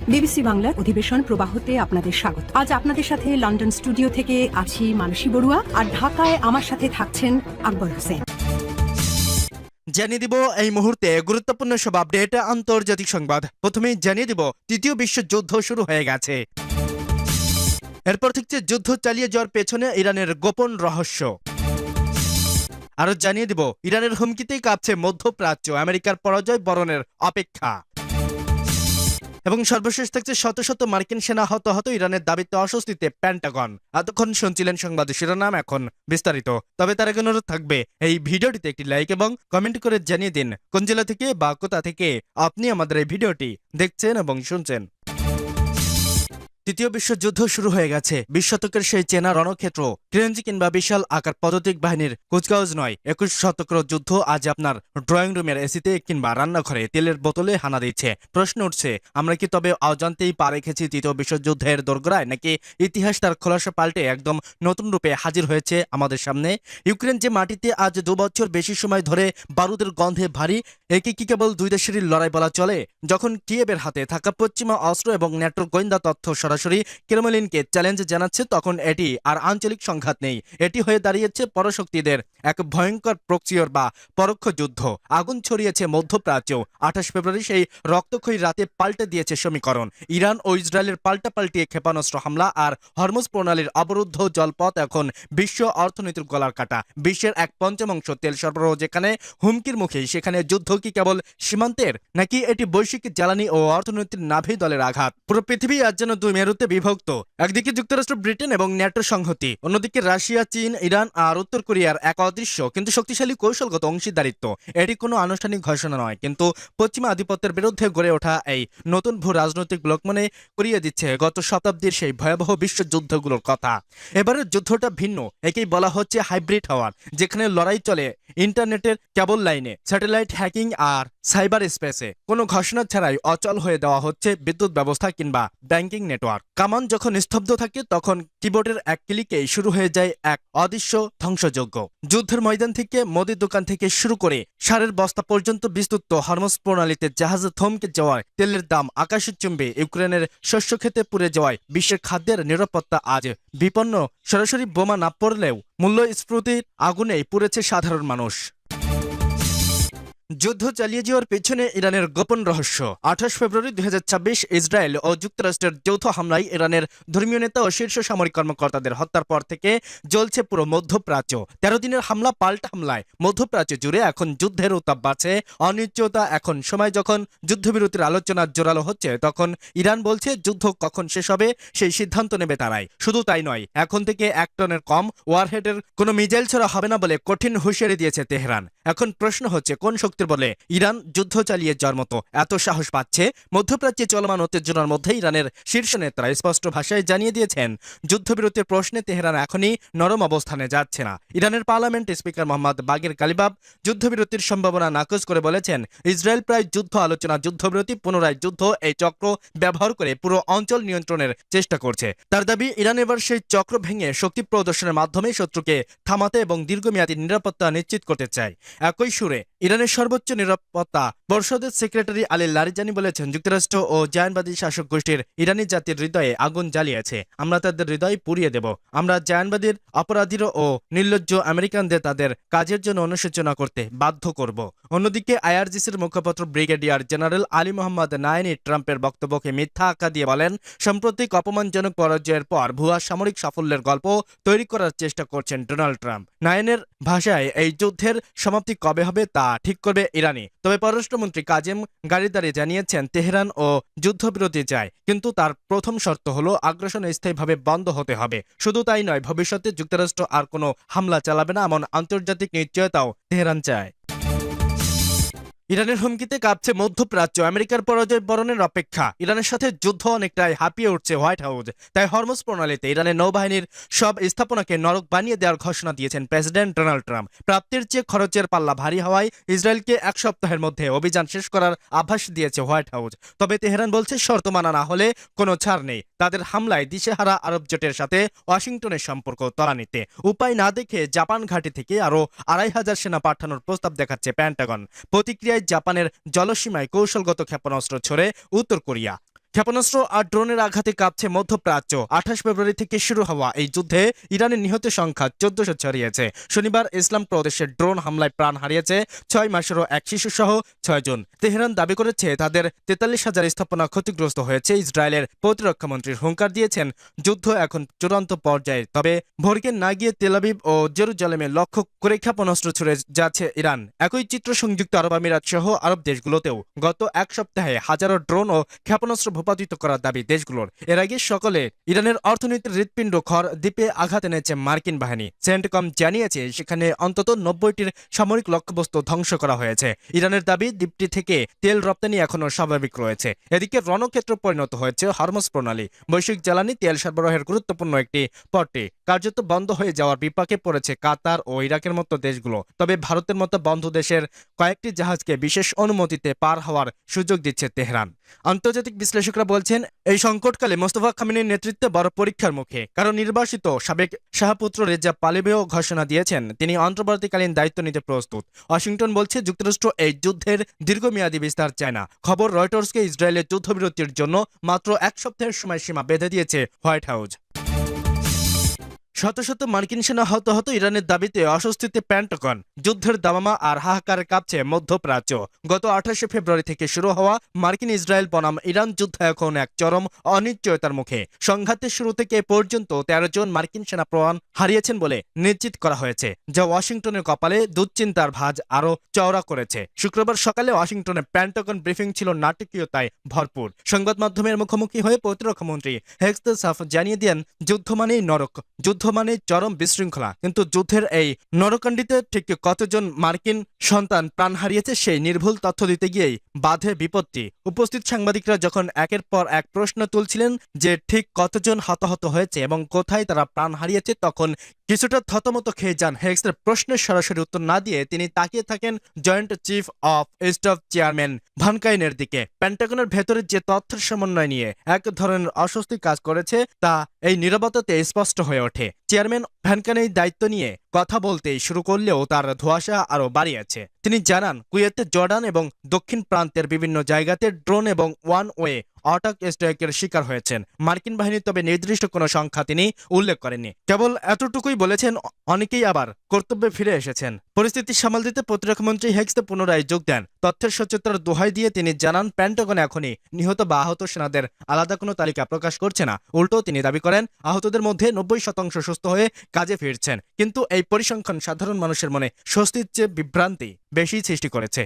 BBC বাংলার অধিবেশন প্রবাহতে আপনাদের স্বাগত। আজ আপনাদের সাথে লন্ডন স্টুডিও থেকে আছি মানসী বড়ুয়া, আর ঢাকায় আমার সাথে থাকছেন আকবর হোসেন। জানিয়ে দিব এই মুহূর্তে গুরুত্বপূর্ণ সব আপডেট, আন্তর্জাতিক সংবাদ। প্রথমেই জানিয়ে দিব তৃতীয় বিশ্বযুদ্ধ শুরু হয়ে গেছে। এরপর থেকে যুদ্ধ চালিয়ে যাওয়ার পেছনে ইরানের গোপন রহস্য। আরো জানিয়ে দিব ইরানের হুমকিতেই কাঁপছে মধ্যপ্রাচ্য, আমেরিকার পরাজয় বরণের অপেক্ষা। এবং সর্বশেষ থাকছে শত শত মার্কিন সেনা হত ইরানের দাবিতে অস্বস্তিতে পেন্টাগন। এতক্ষণ শুনছিলেন সংবাদের শিরোনাম, এখন বিস্তারিত। তবে তার আগে অনুরোধ থাকবে এই ভিডিওটিতে একটি লাইক এবং কমেন্ট করে জানিয়ে দিন কোন জেলা থেকে বা কোথা থেকে আপনি আমাদের এই ভিডিওটি দেখছেন এবং শুনছেন। তৃতীয় বিশ্বযুদ্ধ শুরু হয়ে গেছে। 20 শতকের সেই চেনা রণক্ষেত্র, ট্রেঞ্জি কিংবা বিশাল আকার পদাতিক বাহিনীর কুচকাওয়াজ নয়। 21 শতকের যুদ্ধ আজ আপনার ড্রয়িং রুমের এসিতে কিংবা রান্নাঘরে তেলের বোতলে হানা দিচ্ছে। প্রশ্ন উঠছে, আমরা কি তবে অজান্তেই পা রেখেছি তৃতীয় বিশ্বযুদ্ধের দোরগোড়ায়, নাকি ইতিহাস তার খোলাসা পাল্টে একদম নতুন রূপে হাজির হয়েছে আমাদের সামনে? ইউক্রেন যে মাটিতে আজ 2 বছর বেশি সময় ধরে বারুদের গন্ধে ভারী, একে কি কেবল দুই দেশেরই লড়াই বলা চলে? যখন কিয়েভের হাতে থাকা পশ্চিমা অস্ত্র এবং ন্যাটোর গোয়েন্দা তথ্য সরাসরি ক্রেমলিনকে চ্যালেঞ্জ জানাচ্ছে, তখন এটি আর আঞ্চলিক সংঘাত নেই, এটি হয়ে দাঁড়িয়েছে পরশক্তিদের এক ভয়ঙ্কর প্রক্সিয়র বা পরোক্ষ যুদ্ধ। আগুন ছড়িয়েছে মধ্যপ্রাচ্য। 28 ফেব্রুয়ারি সেই রক্তক্ষয়ী রাতে পাল্টে দিয়েছে সমীকরণ। ইরান ও ইসরায়েলের পাল্টিয়ে ক্ষেপণাস্ত্র হামলা আর হরমুজ প্রণালীর অবরুদ্ধ জলপথ এখন বিশ্ব অর্থনীতির গলার কাটা। বিশ্বের 1/5 তেল সরবরাহ যেখানে হুমকির মুখে, সেখানে যুদ্ধ কি কেবল সীমান্তের, নাকি এটি বৈশ্বিক জ্বালানি ও অর্থনীতির নাভি দলের আঘাত? পুরো পৃথিবী আজ যেন দুই মেরুতে বিভক্ত। একদিকে যুক্তরাষ্ট্র, ব্রিটেন এবং ন্যাটোর সংহতি, অন্যদিকে রাশিয়া, চীন, ইরান আর উত্তর কোরিয়ার এক অদৃশ্য কিন্তু শক্তিশালী কৌশলগত অংশীদারিত্ব। এটি কোনো আনুষ্ঠানিক ঘোষণা নয়, কিন্তু পশ্চিমা আধিপত্যের বিরুদ্ধে গড়ে ওঠা এই নতুন ভূ রাজনৈতিক ব্লক মনে করিয়ে দিচ্ছে গত শতাব্দীর সেই ভয়াবহ বিশ্বযুদ্ধগুলোর কথা। এবারের যুদ্ধটা ভিন্ন, একেই বলা হচ্ছে হাইব্রিড হওয়ার, যেখানে লড়াই চলে ইন্টারনেটের কেবল লাইনে, স্যাটেলাইট হ্যাকিং আর সাইবার স্পেসে। কোনো ঘোষণা ছাড়াই অচল হয়ে দেওয়া হচ্ছে বিদ্যুৎ ব্যবস্থা কিংবা ব্যাংকিং নেটওয়ার্ক। কামান যখন স্তব্ধ থাকে, তখন কিবোর্ডের এক ক্লিকেই শুরু হয়ে যায় এক অদৃশ্য ধ্বংসযজ্ঞ। যুদ্ধের ময়দান থেকে মুদির দোকান থেকে শুরু করে সারের বস্তা পর্যন্ত বিস্তৃত হরমুজ প্রণালীতে জাহাজে থমকে যাওয়ায় তেলের দাম আকাশের চুম্বে, ইউক্রেনের শস্য খেতে পুড়ে যাওয়ায় বিশ্বের খাদ্যের নিরাপত্তা আজ বিপন্ন। সরাসরি বোমা না পড়লেও মূল্যস্ফীতির আগুনেই পুড়েছে সাধারণ মানুষ। যুদ্ধ চালিয়ে যাওয়ার পেছনে ইরানের গোপন রহস্য। 28 ফেব্রুয়ারি 2026 ইসরায়েল ও যুক্তরাষ্ট্রের যৌথ হামলায় ইরানের ধর্মীয় নেতা ও শীর্ষ সামরিক কর্মকর্তাদের হত্যার পর থেকে জ্বলছে পুরো মধ্যপ্রাচ্য। 13 দিনের হামলা পাল্টা হামলায় মধ্যপ্রাচ্য জুড়ে এখন যুদ্ধের উত্তাপ বাড়ছে, অনিশ্চয়তা। এখন সময় যখন যুদ্ধবিরতির আলোচনা জোরালো হচ্ছে, তখন ইরান বলছে যুদ্ধ কখন শেষ হবে সেই সিদ্ধান্ত নেবে তারাই। শুধু তাই নয়, এখন থেকে 1 টনের কম ওয়ারহেডের কোনো মিসাইল ছোড়া হবে না বলে কঠিন হুঁশিয়ারি দিয়েছে তেহরান। এখন প্রশ্ন হচ্ছে, কোন শক্তির বলে ইরান যুদ্ধ চালিয়ে যাওয়ার মতো এত সাহস পাচ্ছে? মধ্যপ্রাচ্যে চলমান উত্তেজনার মধ্যে ইরানের শীর্ষ নেতারা স্পষ্ট ভাষায় জানিয়ে দিয়েছেন, যুদ্ধবিরতির প্রশ্নে তেহরান এখনই নরম অবস্থানে যাচ্ছে না। ইরানের পার্লামেন্ট স্পিকার মোহাম্মদ বাগের কালিবাব যুদ্ধবিরতির সম্ভাবনা নাকচ করে বলেছেন, ইসরায়েল প্রায় যুদ্ধ আলোচনা, যুদ্ধবিরতি, পুনরায় যুদ্ধ, এই চক্র ব্যবহার করে পুরো অঞ্চল নিয়ন্ত্রণের চেষ্টা করছে। তার দাবি, ইরান এবার সেই চক্র ভেঙে শক্তি প্রদর্শনের মাধ্যমে শত্রুকে থামাতে এবং দীর্ঘমেয়াদী নিরাপত্তা নিশ্চিত করতে চায়। একই সুরে ইরানের সর্বোচ্চ নিরাপত্তা পরিষদের সেক্রেটারি আলী লারিজানি বলেছেন, যুক্তরাষ্ট্র ও জায়নবাদী শাসক গোষ্ঠীর ইরানি জাতির হৃদয়ে আগুন জ্বালিয়েছে, আমরা তাদের হৃদয় পুড়িয়ে দেব। আমরা জায়নবাদীর অপরাধীর ও নির্লজ্জ আমেরিকানদের তাদের কাজের জন্য অনুশোচনা করতে বাধ্য করব। অন্যদিকে আইআরজিসির মুখপাত্র ব্রিগেডিয়ার জেনারেল আলী মোহাম্মদ নায়েনি ট্রাম্পের বক্তব্যকে মিথ্যা আখ্যা দিয়ে বলেন, সাম্প্রতিক অপমানজনক পরাজয়ের পর ভুয়া সামরিক সাফল্যের গল্প তৈরি করার চেষ্টা করছেন ডোনাল্ড ট্রাম্প। নায়েনের ভাষায়, এই যুদ্ধের সমাপ্তি কবে হবে তা ঠিক করবে ইরানি। তবে পররাষ্ট্রমন্ত্রী কাজেম গারিদারি জানিয়েছেন, তেহরান ও যুদ্ধবিরতি চায়, কিন্তু তার প্রথম শর্ত হলো আগ্রাসন স্থায়ীভাবে বন্ধ হতে হবে। শুধু তাই নয়, ভবিষ্যতে যুক্তরাষ্ট্র আর কোনো হামলা চালাবে না, এমন আন্তর্জাতিক নিশ্চয়তাও তেহরান চায়। ইরানের হুমকিতে কাঁপছে মধ্যপ্রাচ্য, আমেরিকার পরাজয় বরণের অপেক্ষা। ইরানের সাথে যুদ্ধ অনেকটাই হাঁপিয়ে উঠছে হোয়াইট হাউস। তাই হরমুজ প্রণালীতে ইরানের নৌবাহিনীর সব স্থাপনাকে নরক বানিয়ে দেওয়ার ঘোষণা দিয়েছেন প্রেসিডেন্ট ডোনাল্ড ট্রাম্প। প্রাপ্তির চেয়ে খরচের পাল্লা ভারী হওয়ায় ইসরায়েলকে 1 সপ্তাহের মধ্যে অভিযান শেষ করার আভাস দিয়েছে হোয়াইট হাউস। তবে তেহরান বলছে, শর্ত মানা না হলে কোনো ছাড় নেই। তাদের হামলায় দিশেহারা আরব জোটের সাথে ওয়াশিংটনের সম্পর্ক ত্বরান্বিতে উপায় না দেখে জাপান ঘাঁটি থেকে আরও 2500 সেনা পাঠানোর প্রস্তাব দেখাচ্ছে পেন্টাগন। প্রতিক্রিয়ায় জাপানের জলসীমায় কৌশলগত ক্ষেপণাস্ত্র ছোড়ে উত্তর কোরিয়া। ক্ষেপণাস্ত্র আর ড্রোনের আঘাতে কাঁপছে মধ্যপ্রাচ্য। 28 ফেব্রুয়ারি থেকে শুরু হওয়া এই যুদ্ধে ইরানের নিহত সংখ্যা 1400 ছাড়িয়েছে। শনিবার ইসলাম প্রদেশের ড্রোন হামলায় প্রাণ হারিয়েছে 6 মাসেরও এক শিশুসহ 6 জন। তেহরান দাবি করেছে তাদের 43,000 স্থাপনা ক্ষতিগ্রস্ত হয়েছে। ইসরায়েলের প্রতিরক্ষামন্ত্রী হুঙ্কার দিয়েছেন যুদ্ধ এখন চূড়ান্ত পর্যায়ে, তবে ভোরকে না গিয়ে তেল আবিব ও জেরুজালেমে লক্ষ্য করে ক্ষেপণাস্ত্র ছুড়ে যাচ্ছে ইরান। একই চিত্র সংযুক্ত আরব আমিরাত সহ আরব দেশগুলোতেও। গত এক সপ্তাহে হাজারো ড্রোন ও ক্ষেপণাস্ত্র ভূপাতিত করার দাবি দেশগুলোর। এর আগে সকালে ইরানের অর্থনীতির হৃৎপিণ্ড খর দ্বীপে আঘাত এনেছে মার্কিন বাহিনী। সেন্টকম জানিয়েছে সেখানে অন্তত 90টির সামরিক লক্ষ্যবস্তু ধ্বংস করা হয়েছে। ইরানের দাবি দ্বীপটি থেকে তেল রপ্তানি এখনও স্বাভাবিক রয়েছে। এদিকে রণক্ষেত্র পরিণত হয়েছে হরমুজ প্রণালী। বৈশ্বিক জ্বালানি তেল সরবরাহের গুরুত্বপূর্ণ একটি পথটি কার্যত বন্ধ হয়ে যাওয়ার বিপাকে পড়েছে কাতার ও ইরাকের মতো দেশগুলো। তবে ভারতের মতো বন্ধ দেশের কয়েকটি জাহাজকে বিশেষ অনুমতিতে পার হওয়ার সুযোগ দিচ্ছে তেহরান। আন্তর্জাতিক বিশ্লেষকরা বলছেন এই সংকটকালে মোস্তফা খামেনির নেতৃত্বে বড় পরীক্ষার মুখে, কারণ নির্বাসিত সাবেক শাহপুত্র রেজা পালেবেও ঘোষণা দিয়েছেন তিনি অন্তর্বর্তীকালীন দায়িত্ব নিতে প্রস্তুত। ওয়াশিংটন বলছে যুক্তরাষ্ট্র এই যুদ্ধের দীর্ঘমেয়াদী বিস্তার চায় না। খবর রয়টার্সকে ইসরায়েলের যুদ্ধবিরতির জন্য মাত্র এক সপ্তাহের সময়সীমা বেঁধে দিয়েছে হোয়াইট হাউস। শত শত মার্কিন সেনা হত ইরানের দাবিতে অস্বস্তিতে পেন্টাগন। যুদ্ধের দামামা আর হাহাকারে কাঁপছে মধ্যপ্রাচ্য। গত 28 ফেব্রুয়ারি থেকে শুরু হওয়া মার্কিন ইসরায়েল বনাম ইরান যুদ্ধ এখন এক চরম অনিশ্চয়তার মুখে। সংঘাতের শুরু থেকে এ পর্যন্ত 13 জন মার্কিন সেনা প্রাণ হারিয়েছেন বলে নিশ্চিত করা হয়েছে, যা ওয়াশিংটনের কপালে দুশ্চিন্তার ভাঁজ আরও চওড়া করেছে। শুক্রবার সকালে ওয়াশিংটনে পেন্টাগন ব্রিফিং ছিল নাটকীয়তায় ভরপুর। সংবাদ মাধ্যমের মুখোমুখি হয়ে প্রতিরক্ষামন্ত্রী হেক্স সাফ জানিয়ে দেন যুদ্ধ মানেই নরক, যুদ্ধ মানে চরম বিশৃঙ্খলা। কিন্তু যুদ্ধের এই নরকাণ্ডিতে ঠিক কতজন মার্কিন সন্তান প্রাণ হারিয়েছে সেই নির্ভুল তথ্য দিতে গিয়েই বাধে বিপত্তি। উপস্থিত সাংবাদিকরা যখন একের পর এক প্রশ্ন তুলছিলেন যে ঠিক কতজন হতাহত হয়েছে এবং কোথায় তারা প্রাণ হারিয়েছে, তখন কিছুটা থতমত খেয়ে যান হেক্সের প্রশ্নের সরাসরি উত্তর না দিয়ে তিনি তাকিয়ে থাকেন joint chief of staff chairman ভান কাইনের দিকে। পেন্টাগনের ভেতরে যে তথ্যের সমন্বয় নিয়ে এক ধরনের অস্বস্তি কাজ করেছে তা এই নীরবতাতে স্পষ্ট হয়ে ওঠে। চেয়ারম্যান ভ্যান কাইন দায়িত্ব নিয়ে কথা বলতেই শুরু করলেও তার ধোঁয়াশা আরও বাড়িয়েছে। তিনি জানান কুয়েতে, জর্ডান এবং দক্ষিণ প্রান্তের বিভিন্ন জায়গাতে ড্রোন এবং ওয়ান ওয়ে অ্যাটাক স্ট্রাইকের শিকার হয়েছেন মার্কিন বাহিনী, তবে নির্দিষ্ট কোনো সংখ্যা তিনি উল্লেখ করেননি। কেবল এতটুকুই বলেছেন অনেকেই আবার কর্তব্যে ফিরে এসেছেন। পরিস্থিতি সামাল দিতে প্রতিরক্ষামন্ত্রী হেক্স পুনরায় যোগ দেন। তথ্যের সত্যতার দোহাই দিয়ে তিনি জানান পেন্টাগন এখনই নিহত বা আহত সেনাদের আলাদা কোনো তালিকা প্রকাশ করছে না। উল্টো তিনি দাবি করেন আহতদের মধ্যে 90% সুস্থ হয়ে কাজে ফিরছেন। কিন্তু এই পরিসংখ্যান সাধারণ মানুষের মনে স্বস্তির চেয়ে বিভ্রান্তি বেশি সৃষ্টি করেছে।